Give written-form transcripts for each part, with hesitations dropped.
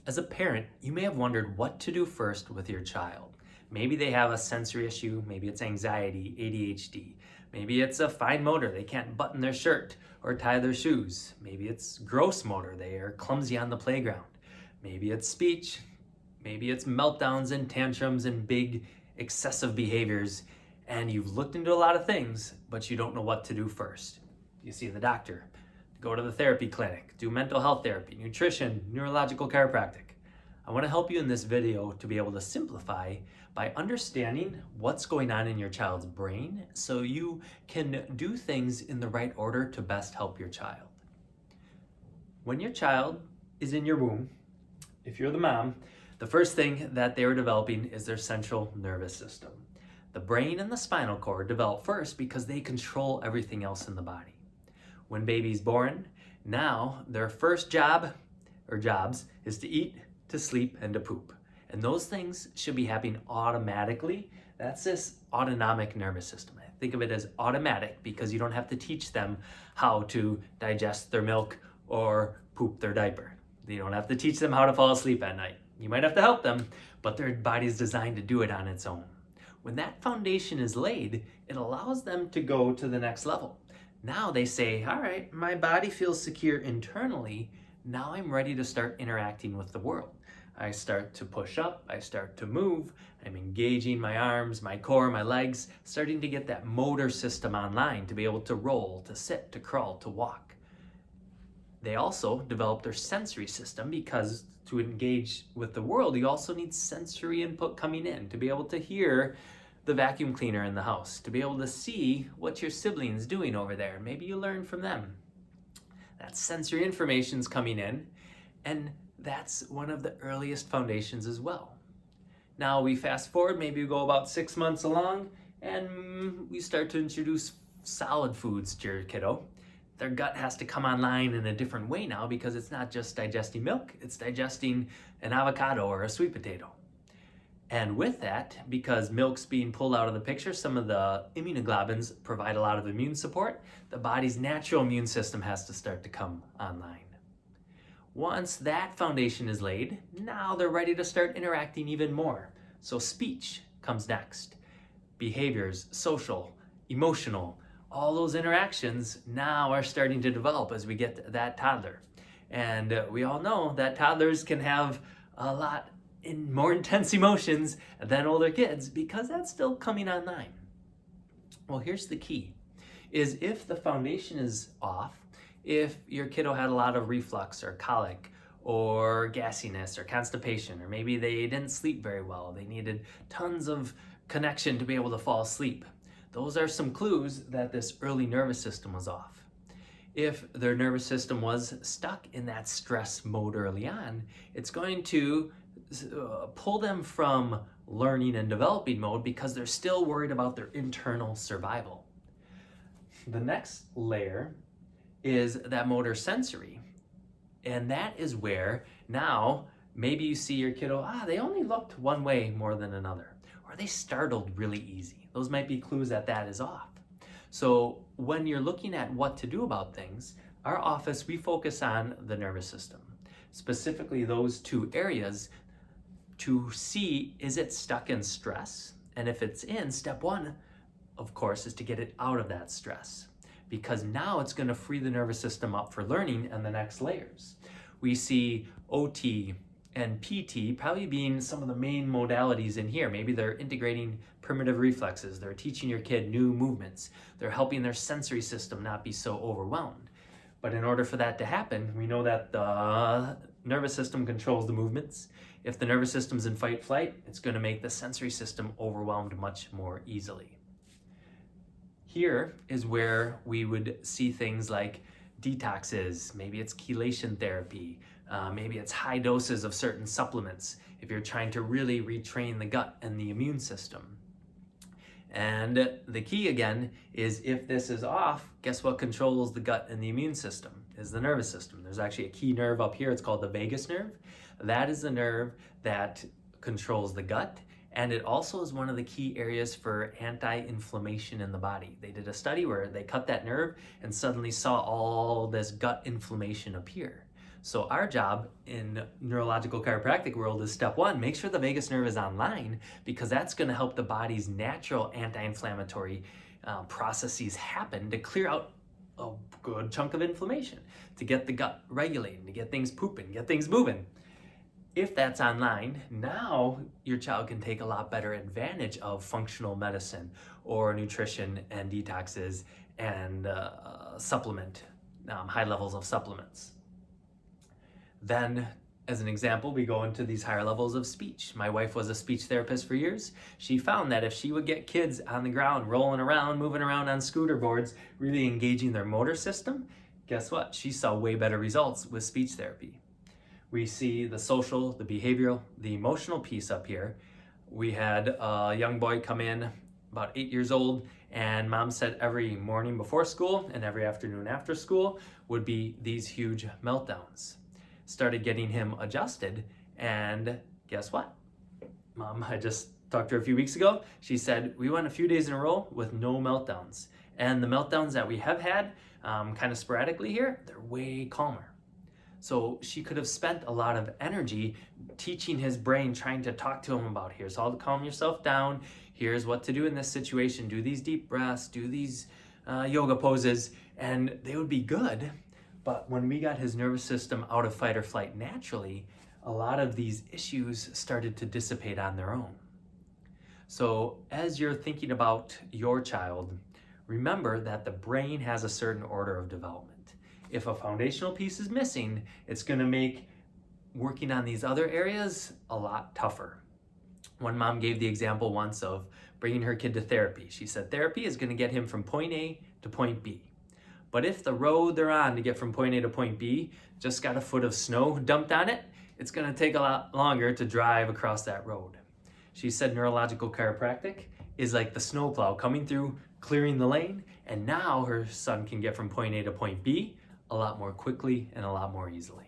As a parent, you may have wondered what to do first with your child. Maybe they have a sensory issue, maybe it's anxiety, ADHD, maybe it's a fine motor, they can't button their shirt or tie their shoes, maybe it's gross motor, they are clumsy on the playground, maybe it's speech, maybe it's meltdowns and tantrums and big excessive behaviors, and you've looked into a lot of things, but you don't know what to do first. You see the doctor, go to the therapy clinic, do mental health therapy, nutrition, neurological chiropractic. I want to help you in this video to be able to simplify by understanding what's going on in your child's brain so you can do things in the right order to best help your child. When your child is in your womb, if you're the mom, the first thing that they are developing is their central nervous system. The brain and the spinal cord develop first because they control everything else in the body. When baby's born, now their first job or jobs is to eat, to sleep, and to poop. And those things should be happening automatically. That's this autonomic nervous system. I think of it as automatic because you don't have to teach them how to digest their milk or poop their diaper. You don't have to teach them how to fall asleep at night. You might have to help them, but their body's designed to do it on its own. When that foundation is laid, it allows them to go to the next level. Now they say, all right, my body feels secure internally. Now I'm ready to start interacting with the world. I start to push up, I start to move, I'm engaging my arms, my core, my legs, starting to get that motor system online to be able to roll, to sit, to crawl, to walk. They also develop their sensory system because to engage with the world, you also need sensory input coming in to be able to hear the vacuum cleaner in the house, to be able to see what your siblings doing over there. Maybe you learn from them. That sensory information's coming in, and that's one of the earliest foundations as well. Now we fast forward, maybe we go about 6 months along, and we start to introduce solid foods to your kiddo. Their gut has to come online in a different way now because it's not just digesting milk, it's digesting an avocado or a sweet potato. And with that, because milk's being pulled out of the picture, some of the immunoglobulins provide a lot of immune support. The body's natural immune system has to start to come online. Once that foundation is laid, now they're ready to start interacting even more. So speech comes next. Behaviors, social, emotional, all those interactions now are starting to develop as we get to that toddler. And we all know that toddlers can have a lot in more intense emotions than older kids because that's still coming online. Well, here's the key, is if the foundation is off, if your kiddo had a lot of reflux or colic or gassiness or constipation, or maybe they didn't sleep very well, they needed tons of connection to be able to fall asleep, those are some clues that this early nervous system was off. If their nervous system was stuck in that stress mode early on, it's going to pull them from learning and developing mode because they're still worried about their internal survival. The next layer is that motor sensory. And that is where now maybe you see your kiddo, they only looked one way more than another, or they startled really easy. Those might be clues that that is off. So when you're looking at what to do about things, our office, we focus on the nervous system, specifically those two areas to see, is it stuck in stress? And if it's in, step one, of course, is to get it out of that stress, because now it's going to free the nervous system up for learning and the next layers. We see OT and PT probably being some of the main modalities in here. Maybe they're integrating primitive reflexes, they're teaching your kid new movements, they're helping their sensory system not be so overwhelmed. But in order for that to happen, we know that the nervous system controls the movements. If the nervous system's in fight flight, it's going to make the sensory system overwhelmed much more easily. Here is where we would see things like detoxes, maybe it's chelation therapy, maybe it's high doses of certain supplements if you're trying to really retrain the gut and the immune system. And the key again is if this is off, guess what controls the gut and the immune system? Is the nervous system. There's actually a key nerve up here, it's called the vagus nerve. That is the nerve that controls the gut, and it also is one of the key areas for anti-inflammation in the body. They did a study where they cut that nerve and suddenly saw all this gut inflammation appear. So our job in neurological chiropractic world is step one, make sure the vagus nerve is online, because that's going to help the body's natural anti-inflammatory processes happen to clear out a good chunk of inflammation, to get the gut regulating, to get things pooping, get things moving. If that's online, now your child can take a lot better advantage of functional medicine or nutrition and detoxes and supplement, high levels of supplements. Then, as an example, we go into these higher levels of speech. My wife was a speech therapist for years. She found that if she would get kids on the ground, rolling around, moving around on scooter boards, really engaging their motor system, guess what? She saw way better results with speech therapy. We see the social, the behavioral, the emotional piece up here. We had a young boy come in, about 8 years old, and mom said every morning before school and every afternoon after school would be these huge meltdowns. Started getting him adjusted, and guess what? Mom, I just talked to her a few weeks ago. She said we went a few days in a row with no meltdowns. And the meltdowns that we have had, kind of sporadically here, they're way calmer. So she could have spent a lot of energy teaching his brain, trying to talk to him about, here's how to calm yourself down, here's what to do in this situation, do these deep breaths, do these yoga poses, and they would be good. But when we got his nervous system out of fight or flight naturally, a lot of these issues started to dissipate on their own. So as you're thinking about your child, remember that the brain has a certain order of development. If a foundational piece is missing, it's going to make working on these other areas a lot tougher. One mom gave the example once of bringing her kid to therapy. She said therapy is going to get him from point A to point B. But if the road they're on to get from point A to point B just got a foot of snow dumped on it, it's going to take a lot longer to drive across that road. She said neurological chiropractic is like the snowplow coming through, clearing the lane, and now her son can get from point A to point B a lot more quickly and a lot more easily.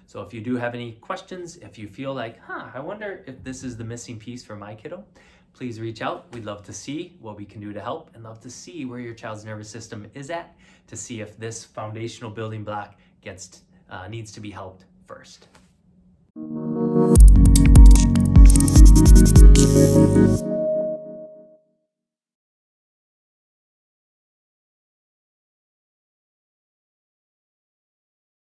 So if you do have any questions, if you feel like, I wonder if this is the missing piece for my kiddo, please reach out. We'd love to see what we can do to help, and love to see where your child's nervous system is at, to see if this foundational building block needs to be helped first.